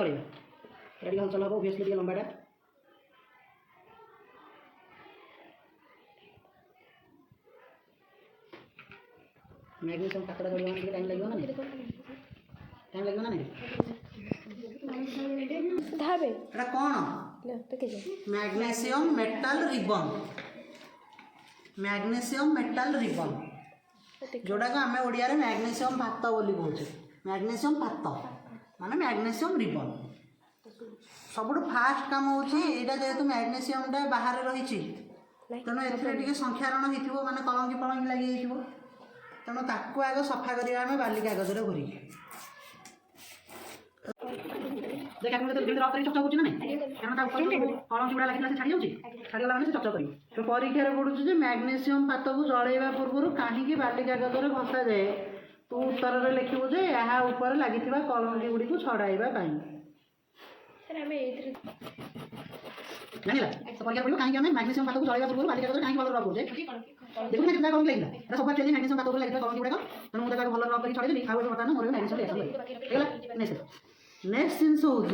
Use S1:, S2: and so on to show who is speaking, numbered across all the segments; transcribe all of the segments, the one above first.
S1: जड़ेगा ready हलचल हम obviously टे लंबाटा मैग्नीशियम पातटा जड़ेगा टे टाइम लगे ना नहीं
S2: धाबे
S1: एटा कौन मैग्नीशियम मेटल रिबन जोड़ा को आम ओडिया रे मैग्नीशियम भात बोली कहूँ मैग्नीशियम भात माने मैग्नीशियम रिबन सबुठ फास्ट काम होची एटा जेहेतु मैग्नीशियम टा बाहर रही तेणु ए संख्यारण हो माने कलंकी पलंकी लगी तेणु ताकू आग सफा करिया आम बाली कागज घोरी देख आप जब रफ चर्चा होची ना कारण कलंकी गुड़ा लगी छाड़ी जाऊँगी छाड़गला मैंने चर्चा करी तो परीक्षा पड़ुचे मैग्नीशियम पात को जड़ेवा पूर्व कहीं बाली कागज घसा जाए तू उत्तर में लिखू जे यहाँ ऊपर लगी कलंकी गुड़ी को छड़ाइबा जानिला तो परीक्षा पड़ो कहीं मैग्नीशियम पात को जड़ेवा पूर्व बाली कागज कहीं भल रफ करुचे देखो ना कितना कलंकी लगे सब एक्चुअली मैग्नीशियम पात को लगे कलंकी गुड़ाक तेणु मुझे भल रफ कर छड़ेदेली आगे बर्तमान मोर मैग्नीशियम रिएक्शन नेक्स्ट जिनस हूँ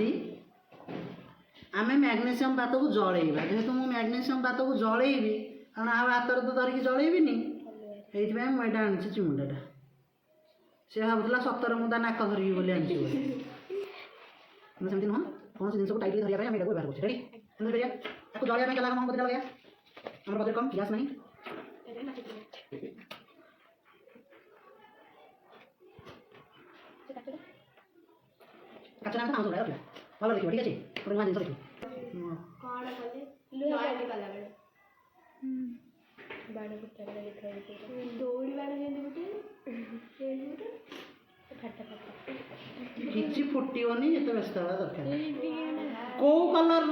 S1: आम मैग्नीशियम पात को जड़ेबा जेहेतु मुझे मैग्नीशियम पात को जड़ेबी कारण आ हाथ तो धरिकी जड़ेबी मुझे आनी चिमुंडाटा सी भावुला सतर मुझे नाक धरिकी बोली आनी सेमती नुह कौन जिन को टाइट धरिया व्यवहार कर रेडी जलिया क्या लगा मत लगे आम बजेट कम गैस नहीं काचना आंस उड़ा रखा भल देखिए ठीक अच्छे गोटे नुआ जिन देखिए किसी फुटोनी ये व्यस्त हवा दरकार कौ कलर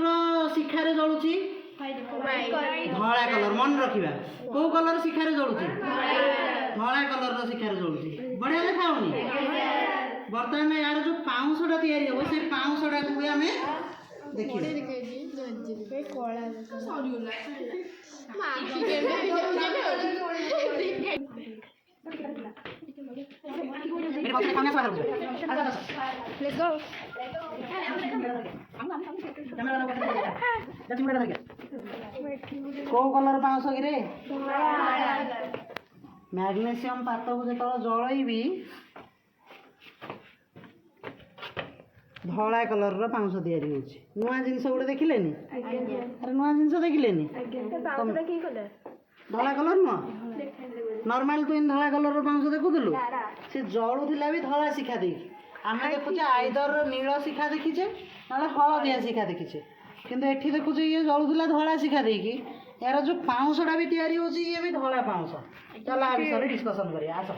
S1: शिखार जलुची धला कलर मन रखा कौ कलर शिखार जलुची धला कलर शिखार जलुची बढ़िया देखा बर्तमान यार जो पाउंसटा तैयारी हम से पाउंसटा को आम देखिए कौ कलर पाउंस कि मैग्नीशियम पात को जो जलैबी धला कलर पाउंस तैयारी होची नुआ जिनस गोटे देखिले अरे नुआ जिनस देखिले धला कलर नुह नॉर्मल तो इन धला कलर पाउंस देखुलु से जलुला भी धला शिखा देखी आम देखुचे आइदर नील शिखा देखीचे ना हलदिया शिखा देखीचे किंतु एठी देखुचे ये जलुला धला शिखा देखी यार जो पाउंसटा भी तैयारी होची ये भी धला पाउंस चल आ विषय डिस्कसन करिया आस